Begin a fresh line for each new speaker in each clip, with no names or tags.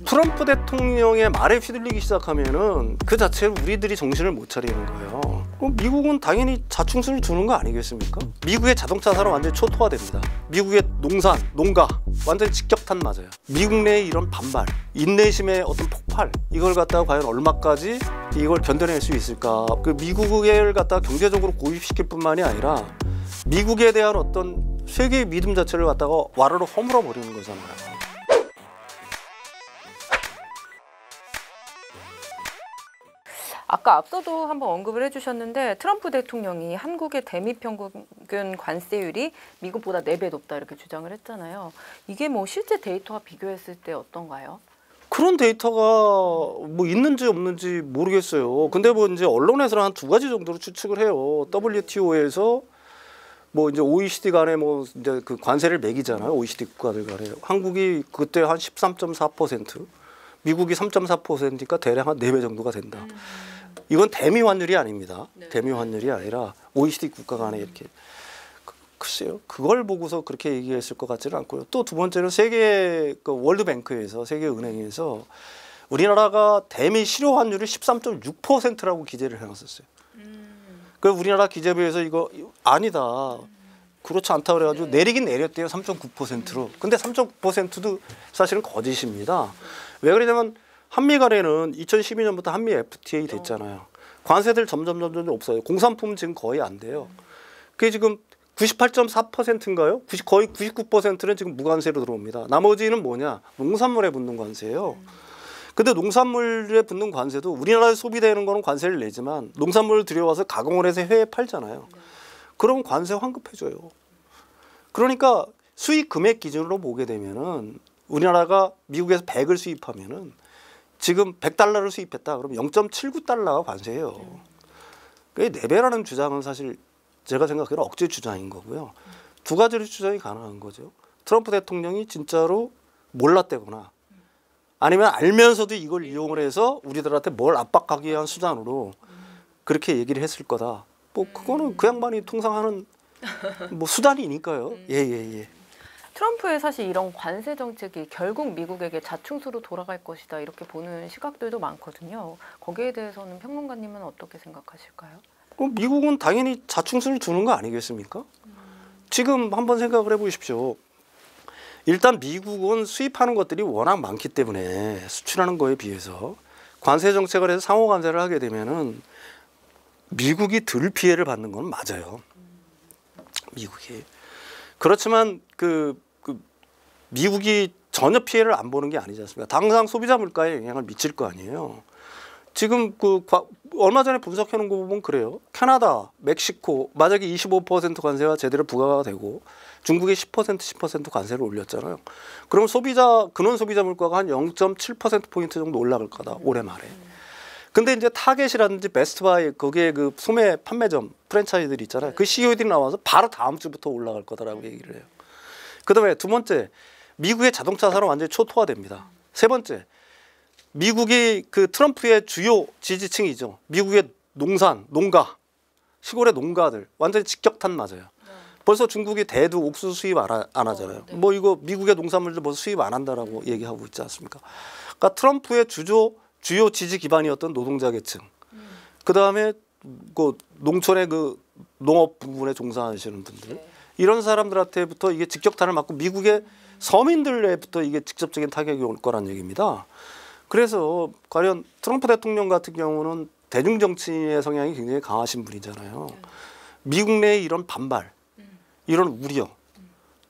트럼프 대통령의 말에 휘둘리기 시작하면은 그 자체로 우리들이 정신을 못 차리는 거예요. 그럼 미국은 당연히 자충수를 두는 거 아니겠습니까? 미국의 자동차 산업 완전히 초토화됩니다. 미국의 농산, 농가 완전히 직격탄 맞아요. 미국 내의 이런 반발, 인내심의 어떤 폭발, 이걸 갖다가 과연 얼마까지 이걸 견뎌낼 수 있을까? 그 미국을 갖다가 경제적으로 고립시킬 뿐만이 아니라 미국에 대한 어떤 세계의 믿음 자체를 갖다가 와르르 허물어 버리는 거잖아요.
아까 앞서도 한번 언급을 해주셨는데 트럼프 대통령이 한국의 대미평균 관세율이 미국보다 4배 높다 이렇게 주장을 했잖아요. 이게 뭐 실제 데이터와 비교했을 때 어떤가요?
그런 데이터가 뭐 있는지 없는지 모르겠어요. 근데 뭐 이제 언론에서는 한 2가지 정도로 추측을 해요. WTO에서 뭐 이제 OECD 간에 뭐 이제 그 관세를 매기잖아요. OECD 국가들 간에. 한국이 그때 한 13.4%, 미국이 3.4%니까 대략 한 4배 정도가 된다. 이건 대미 환율이 아닙니다.
네.
대미 환율이 아니라 OECD 국가 간에 이렇게. 글쎄요. 그걸 보고서 그렇게 얘기했을 것 같지는 않고요. 또 두 번째는 세계 그 월드뱅크에서 세계은행에서 우리나라가 대미 실효 환율을 13.6%라고 기재를 해놨었어요. 그 우리나라 기재부에서 이거 아니다. 그렇지 않다 그래가지고 내리긴 내렸대요. 3.9%로. 근데 3.9%도 사실은 거짓입니다. 왜 그러냐면 한미 간에는 2012년부터 한미 FTA 됐잖아요. 관세들 점점 없어요. 공산품 지금 거의 안 돼요. 그게 지금 98.4%인가요? 거의 99%는 지금 무관세로 들어옵니다. 나머지는 뭐냐? 농산물에 붙는 관세예요. 근데 농산물에 붙는 관세도 우리나라에 소비되는 거는 관세를 내지만 농산물을 들여와서 가공을 해서 해외에 팔잖아요. 그럼 관세 환급해줘요. 그러니까 수입 금액 기준으로 보게 되면은 우리나라가 미국에서 100을 수입하면은 지금 100달러를 수입했다. 그럼 0.79달러가 관세예요. 그 4배라는 주장은 사실 제가 생각하기에는 억지 주장인 거고요. 2가지로 주장이 가능한 거죠. 트럼프 대통령이 진짜로 몰랐다거나 아니면 알면서도 이걸 이용을 해서 우리들한테 뭘 압박하기 위한 수단으로 그렇게 얘기를 했을 거다. 뭐 그거는 그 양반이 통상 하는 뭐 수단이니까요. 예.
트럼프의 사실 이런 관세 정책이 결국 미국에게 자충수로 돌아갈 것이다 이렇게 보는 시각들도 많거든요. 거기에 대해서는 평론가님은 어떻게 생각하실까요?
그럼 미국은 당연히 자충수를 두는 거 아니겠습니까? 지금 한번 생각을 해보십시오. 일단 미국은 수입하는 것들이 워낙 많기 때문에 수출하는 거에 비해서 관세 정책을 해서 상호 관세를 하게 되면은 미국이 덜 피해를 받는 건 맞아요. 미국이. 그렇지만 그 미국이 전혀 피해를 안 보는 게 아니지 않습니까? 당장 소비자 물가에 영향을 미칠 거 아니에요. 지금 얼마 전에 분석해 놓은 거 보면 그래요. 캐나다, 멕시코 만약에 25% 관세가 제대로 부과가 되고 중국이 10% 관세를 올렸잖아요. 그럼 근원 소비자 물가가 한 0.7%포인트 정도 올라갈 거다. 올해 말에. 근데 이제 타겟이라든지 베스트바이 거기에 그 소매 판매점 프랜차이즈들이 있잖아요. 그 CEO들이 나와서 바로 다음 주부터 올라갈 거다라고 얘기를 해요. 그다음에 2번째, 미국의 자동차 산업 완전히 초토화됩니다. 3번째, 미국이 그 트럼프의 주요 지지층이죠. 미국의 농산, 농가, 시골의 농가들 완전히 직격탄 맞아요. 벌써 중국이 대두 옥수수 수입 안 하잖아요. 뭐 이거 미국의 농산물들 벌써 수입 안 한다라고 얘기하고 있지 않습니까? 그러니까 트럼프의 주요 지지 기반이었던 노동자 계층, 그 다음에 그 농촌의 그 농업 부분에 종사하시는 분들, 이런 사람들한테부터 이게 직격탄을 맞고 미국의 서민들에부터 이게 직접적인 타격이 올 거란 얘기입니다. 그래서 과연 트럼프 대통령 같은 경우는 대중 정치의 성향이 굉장히 강하신 분이잖아요. 미국 내의 이런 반발, 이런 우려,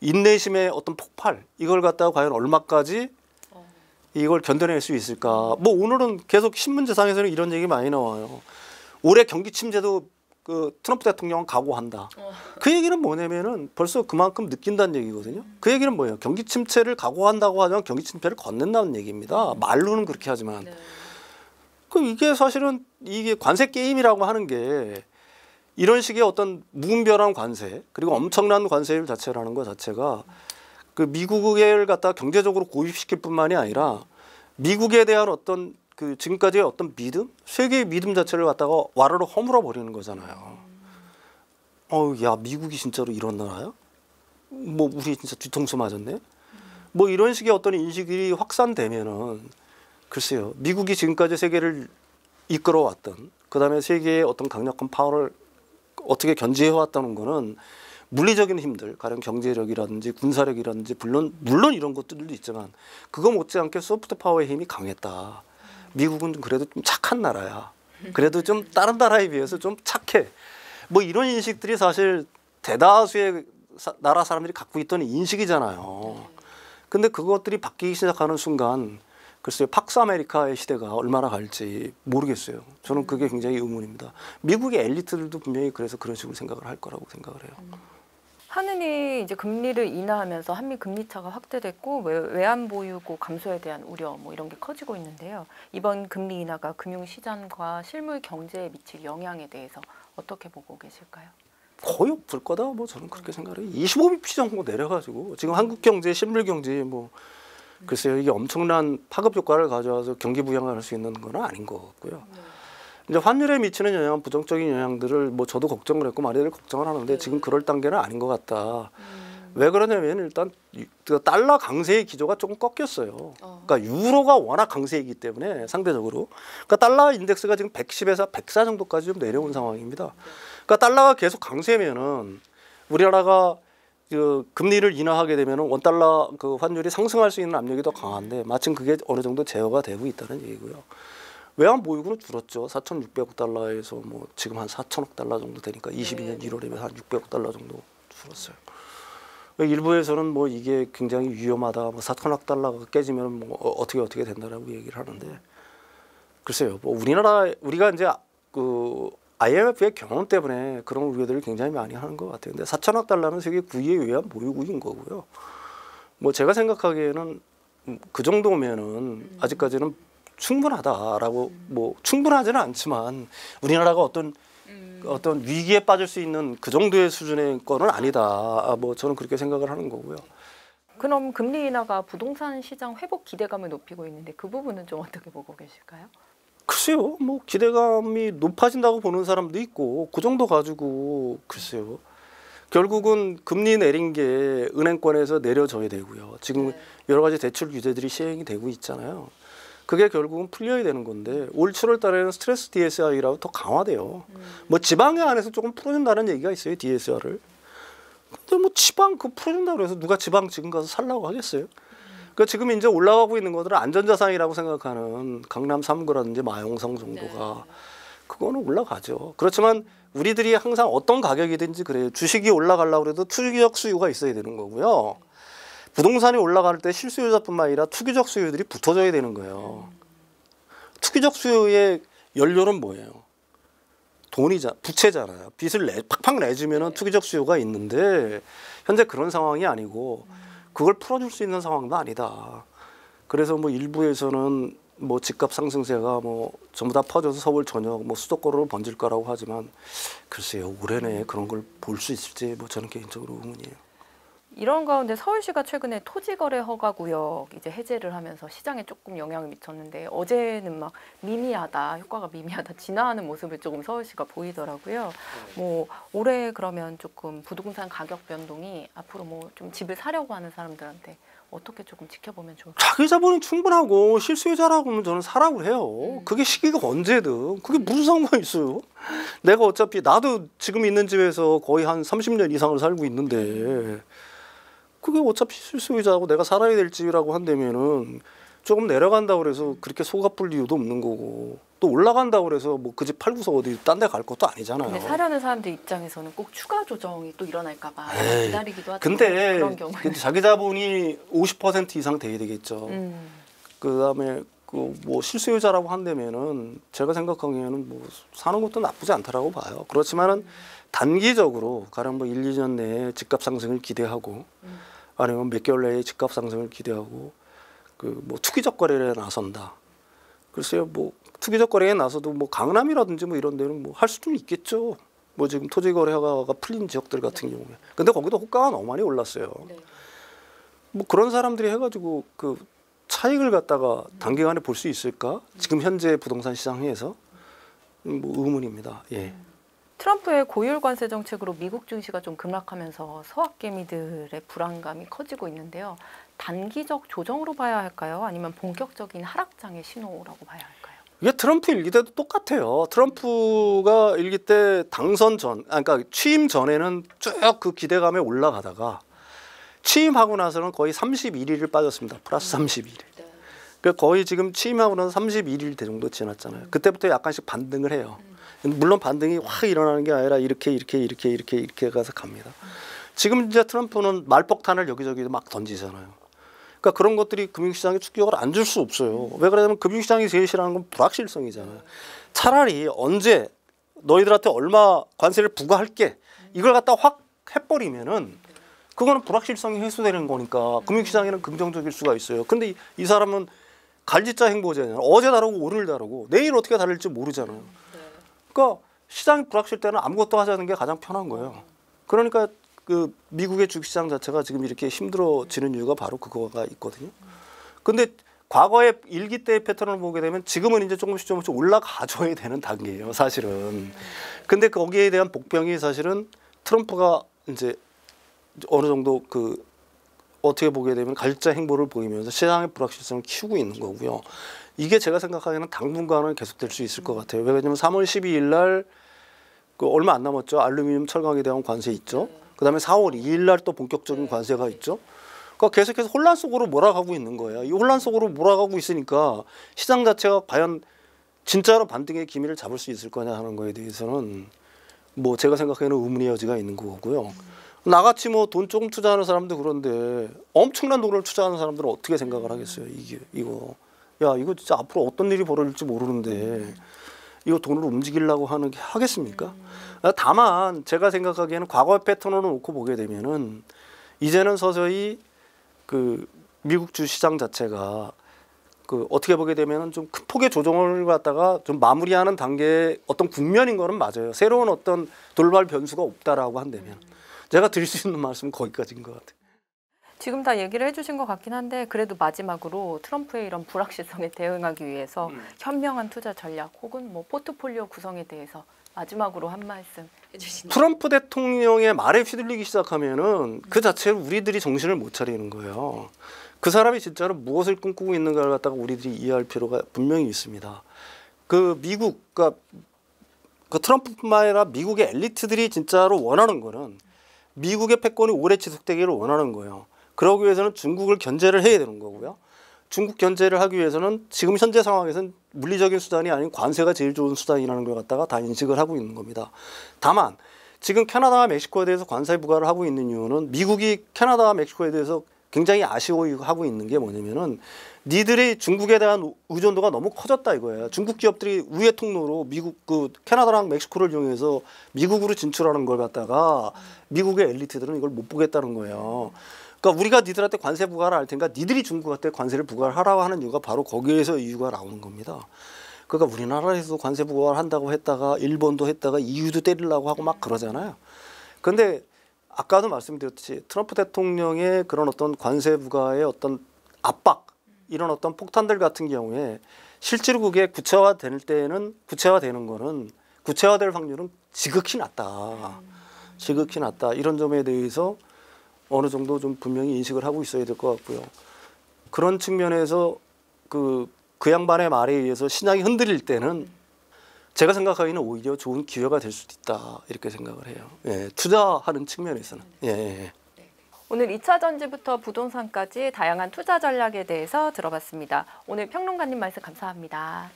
인내심의 어떤 폭발, 이걸 갖다가 과연 얼마까지 이걸 견뎌낼 수 있을까? 뭐 오늘은 계속 신문지상에서는 이런 얘기 많이 나와요. 올해 경기 침체도 그 트럼프 대통령은 각오한다. 그 얘기는 뭐냐면은 벌써 그만큼 느낀다는 얘기거든요. 그 얘기는 뭐예요? 경기 침체를 각오한다고 하면 경기 침체를 건넨다는 얘기입니다. 말로는 그렇게 하지만. 그럼 이게 사실은 이게 관세 게임이라고 하는 게 이런 식의 어떤 무분별한 관세 그리고 엄청난 관세율 자체라는 것 자체가 그 미국을 갖다 경제적으로 고립시킬 뿐만이 아니라 미국에 대한 어떤 그 지금까지의 어떤 믿음, 세계의 믿음 자체를 갖다가 와르르 허물어 버리는 거잖아요. 야 미국이 진짜로 이런 나라야? 뭐 우리 진짜 뒤통수 맞았네. 뭐 이런 식의 어떤 인식이 확산되면은 글쎄요. 미국이 지금까지 세계를 이끌어왔던 그다음에 세계의 어떤 강력한 파워를 어떻게 견제해왔다는 거는 물리적인 힘들, 가령 경제력이라든지 군사력이라든지 물론 이런 것들도 있지만 그거 못지않게 소프트 파워의 힘이 강했다. 미국은 그래도 좀 착한 나라야. 그래도 좀 다른 나라에 비해서 좀 착해. 뭐 이런 인식들이 사실 대다수의 나라 사람들이 갖고 있던 인식이잖아요. 근데 그것들이 바뀌기 시작하는 순간 글쎄요, 팍스 아메리카의 시대가 얼마나 갈지 모르겠어요. 저는 그게 굉장히 의문입니다. 미국의 엘리트들도 분명히 그래서 그런 식으로 생각을 할 거라고 생각을 해요.
한은이 이제 금리를 인하하면서 한미 금리 차가 확대됐고 외환 보유고 감소에 대한 우려 뭐 이런 게 커지고 있는데요. 이번 금리 인하가 금융 시장과 실물 경제에 미칠 영향에 대해서 어떻게 보고 계실까요?
거의 없을 거다. 뭐 저는 그렇게 생각해요. 25bp 정도 내려가지고 지금 한국 경제, 실물 경제 뭐 글쎄요, 이게 엄청난 파급 효과를 가져와서 경기 부양을 할 수 있는 건 아닌 것 같고요. 이제 환율에 미치는 영향, 부정적인 영향들을 뭐 저도 걱정을 했고 많이들 걱정을 하는데 지금 그럴 단계는 아닌 것 같다. 왜 그러냐면 일단 그 달러 강세의 기조가 조금 꺾였어요. 그러니까 유로가 워낙 강세이기 때문에 상대적으로 그러니까 달러 인덱스가 지금 110에서 104 정도까지 좀 내려온 상황입니다. 그러니까 달러가 계속 강세면은 우리나라가 그 금리를 인하하게 되면은 원달러 그 환율이 상승할 수 있는 압력이 더 강한데 마침 그게 어느 정도 제어가 되고 있다는 얘기고요. 외환 보유고는 줄었죠. 4,600억 달러에서 뭐 지금 한 4천억 달러 정도 되니까 22년 1월이면 한 600억 달러 정도 줄었어요. 일부에서는 뭐 이게 굉장히 위험하다. 뭐 4천억 달러가 깨지면 뭐 어떻게 된다라고 얘기를 하는데 글쎄요. 뭐 우리가 이제 그 IMF의 경험 때문에 그런 우려들을 굉장히 많이 하는 것 같아요. 근데 4천억 달러는 세계 9위의 외환 보유국인 거고요. 뭐 제가 생각하기에는 그 정도면은 아직까지는 충분하다라고 뭐 충분하지는 않지만 우리나라가 어떤 위기에 빠질 수 있는 그 정도의 수준의 거는 아니다. 뭐 저는 그렇게 생각을 하는 거고요.
그럼 금리 인하가 부동산 시장 회복 기대감을 높이고 있는데 그 부분은 좀 어떻게 보고 계실까요?
글쎄요, 뭐 기대감이 높아진다고 보는 사람도 있고 그 정도 가지고 글쎄요. 결국은 금리 내린 게 은행권에서 내려져야 되고요. 지금 여러 가지 대출 규제들이 시행이 되고 있잖아요. 그게 결국은 풀려야 되는 건데 올 7월 달에는 스트레스 DSR이라고 더 강화돼요. 뭐 지방에 안에서 조금 풀어준다는 얘기가 있어요, DSR을. 근데 뭐 지방 그 풀어준다고 해서 누가 지방 지금 가서 살라고 하겠어요? 그러니까 지금 이제 올라가고 있는 것들은 안전자산이라고 생각하는 강남 3구라든지 마용성 정도가 그거는 올라가죠. 그렇지만 우리들이 항상 어떤 가격이든지 그래요. 주식이 올라가려고 해도 투기적 수요가 있어야 되는 거고요. 부동산이 올라갈 때 실수요자뿐만 아니라 투기적 수요들이 붙어져야 되는 거예요. 투기적 수요의 연료는 뭐예요? 부채잖아요. 빚을 팍팍 내주면 투기적 수요가 있는데 현재 그런 상황이 아니고 그걸 풀어줄 수 있는 상황도 아니다. 그래서 뭐 일부에서는 뭐 집값 상승세가 뭐 전부 다 퍼져서 서울 전역 뭐 수도권으로 번질 거라고 하지만 글쎄요, 올해 내에 그런 걸 볼 수 있을지 뭐 저는 개인적으로 의문이에요.
이런 가운데 서울시가 최근에 토지거래 허가구역 이제 해제를 하면서 시장에 조금 영향을 미쳤는데 어제는 막 미미하다, 효과가 미미하다 진화하는 모습을 조금 서울시가 보이더라고요. 뭐 올해 그러면 조금 부동산 가격 변동이 앞으로 뭐 좀 집을 사려고 하는 사람들한테 어떻게 조금 지켜보면 좋을까요?
자기 자본이 충분하고 실수요자라고 하면 저는 사라고 해요. 그게 시기가 언제든 그게 무슨 상관이 있어요. 내가 어차피 나도 지금 있는 집에서 거의 한 30년 이상을 살고 있는데 그게 어차피 실수요자고 내가 살아야 될 집이라고 한다면은 조금 내려간다고 그래서 그렇게 속 아플 이유도 없는 거고 또 올라간다고 그래서 뭐 그 집 팔고서 어디 딴 데 갈 것도 아니잖아요.
근데 사려는 사람들 입장에서는 꼭 추가 조정이 또 일어날까 봐 기다리기도 하죠.
근데
그런 경우에
자기 자본이 50% 이상 돼야 되겠죠. 그다음에 그 뭐 실수요자라고 한다면은 제가 생각하기에는 뭐 사는 것도 나쁘지 않다라고 봐요. 그렇지만은 단기적으로 가령 뭐 1, 2년 내에 집값 상승을 기대하고 아니면 몇 개월 내에 집값 상승을 기대하고 그 뭐 투기적 거래에 나선다. 글쎄요, 뭐 투기적 거래에 나서도 뭐 강남이라든지 뭐 이런 데는 뭐 할 수도 있겠죠. 뭐 지금 토지 거래가 풀린 지역들 같은 경우에. 근데 거기도 호가가 너무 많이 올랐어요. 뭐 그런 사람들이 해가지고 그 차익을 갖다가 단기간에 볼 수 있을까? 지금 현재 부동산 시장에서 뭐 의문입니다. 예.
트럼프의 고율 관세 정책으로 미국 증시가 좀 급락하면서 서학개미들의 불안감이 커지고 있는데요. 단기적 조정으로 봐야 할까요? 아니면 본격적인 하락장의 신호라고 봐야 할까요?
이게 트럼프 일기 때도 똑같아요. 트럼프가 일기 때 당선 전, 그러니까 취임 전에는 쭉 그 기대감에 올라가다가 취임하고 나서는 거의 31일을 빠졌습니다. 플러스 31일. 그러니까 거의 지금 취임하고 나서 31일 정도 지났잖아요. 그때부터 약간씩 반등을 해요. 물론 반등이 확 일어나는 게 아니라 이렇게 가서 갑니다. 지금 이제 트럼프는 말폭탄을 여기저기 막 던지잖아요. 그러니까 그런 것들이 금융시장에 충격을 안 줄 수 없어요. 왜 그러냐면 금융시장이 제일 싫어하는 건 불확실성이잖아요. 차라리 언제 너희들한테 얼마 관세를 부과할게 이걸 갖다 확 해버리면은 그거는 불확실성이 해소되는 거니까 금융시장에는 긍정적일 수가 있어요. 근데 이 사람은 갈짓자 행보잖아요. 어제 다르고 오늘 다르고 내일 어떻게 다를지 모르잖아요. 그러니까 시장이 불확실 때는 아무것도 하지 않는 게 가장 편한 거예요. 그러니까 그 미국의 주식시장 자체가 지금 이렇게 힘들어지는 이유가 바로 그거가 있거든요. 근데 과거의 일기 때의 패턴을 보게 되면 지금은 이제 조금씩 올라가줘야 되는 단계예요, 사실은. 근데 거기에 대한 복병이 사실은 트럼프가 이제 어느 정도 그 어떻게 보게 되면 갈짓자 행보를 보이면서 시장의 불확실성을 키우고 있는 거고요. 이게 제가 생각하기에는 당분간은 계속될 수 있을 것 같아요. 왜냐하면 3월 12일 날 그 얼마 안 남았죠. 알루미늄 철강에 대한 관세 있죠. 그다음에 4월 2일 날 또 본격적인 관세가 있죠. 그러니까 계속해서 혼란 속으로 몰아가고 있는 거예요. 이 혼란 속으로 몰아가고 있으니까 시장 자체가 과연 진짜로 반등의 기미를 잡을 수 있을 거냐 하는 거에 대해서는 뭐 제가 생각하기에는 의문의 여지가 있는 거고요. 나같이 뭐 돈 조금 투자하는 사람도 그런데 엄청난 돈을 투자하는 사람들은 어떻게 생각을 하겠어요. 이거 야 이거 진짜 앞으로 어떤 일이 벌어질지 모르는데 이거 돈으로 움직이려고 하는 게 하겠습니까? 다만 제가 생각하기에는 과거의 패턴으로 놓고 보게 되면은 이제는 서서히 그 미국 주시장 자체가 그 어떻게 보게 되면은 좀 큰 폭의 조정을 갖다가 좀 마무리하는 단계의 어떤 국면인 거는 맞아요. 새로운 어떤 돌발 변수가 없다라고 한다면 제가 드릴 수 있는 말씀은 거기까지인 것 같아요.
지금 다 얘기를 해주신 것 같긴 한데 그래도 마지막으로 트럼프의 이런 불확실성에 대응하기 위해서 현명한 투자 전략 혹은 뭐 포트폴리오 구성에 대해서 마지막으로 한 말씀 해주시면.
트럼프 대통령의 말에 휘둘리기 시작하면은 그 자체로 우리들이 정신을 못 차리는 거예요. 그 사람이 진짜로 무엇을 꿈꾸고 있는가를 갖다가 우리들이 이해할 필요가 분명히 있습니다. 그 미국, 그러니까 그 트럼프뿐만 아니라 미국의 엘리트들이 진짜로 원하는 거는 미국의 패권이 오래 지속되기를 원하는 거예요. 그러기 위해서는 중국을 견제를 해야 되는 거고요. 중국 견제를 하기 위해서는 지금 현재 상황에서는 물리적인 수단이 아닌 관세가 제일 좋은 수단이라는 걸 갖다가 다 인식을 하고 있는 겁니다. 다만 지금 캐나다와 멕시코에 대해서 관세 부과를 하고 있는 이유는 미국이 캐나다와 멕시코에 대해서 굉장히 아쉬워하고 있는 게 뭐냐면은 니들이 중국에 대한 의존도가 너무 커졌다 이거예요. 중국 기업들이 우회 통로로 미국 그 캐나다랑 멕시코를 이용해서 미국으로 진출하는 걸 갖다가 미국의 엘리트들은 이걸 못 보겠다는 거예요. 그러니까 우리가 니들한테 관세 부과를 할 테니까 니들이 중국한테 관세를 부과를 하라고 하는 이유가 바로 거기에서 이유가 나오는 겁니다. 그러니까 우리나라에서도 관세 부과를 한다고 했다가 일본도 했다가 EU도 때리려고 하고 막 그러잖아요. 그런데 아까도 말씀드렸듯이 트럼프 대통령의 그런 어떤 관세 부과의 어떤 압박 이런 어떤 폭탄들 같은 경우에 실제로 그게 구체화될 때는 구체화되는 거는 구체화될 확률은 지극히 낮다. 지극히 낮다. 이런 점에 대해서 어느 정도 좀 분명히 인식을 하고 있어야 될 것 같고요. 그런 측면에서 그 양반의 말에 의해서 시장이 흔들릴 때는 제가 생각하기에는 오히려 좋은 기회가 될 수도 있다 이렇게 생각을 해요. 예, 투자하는 측면에서는. 예.
오늘 2차 전지부터 부동산까지 다양한 투자 전략에 대해서 들어봤습니다. 오늘 평론가님 말씀 감사합니다.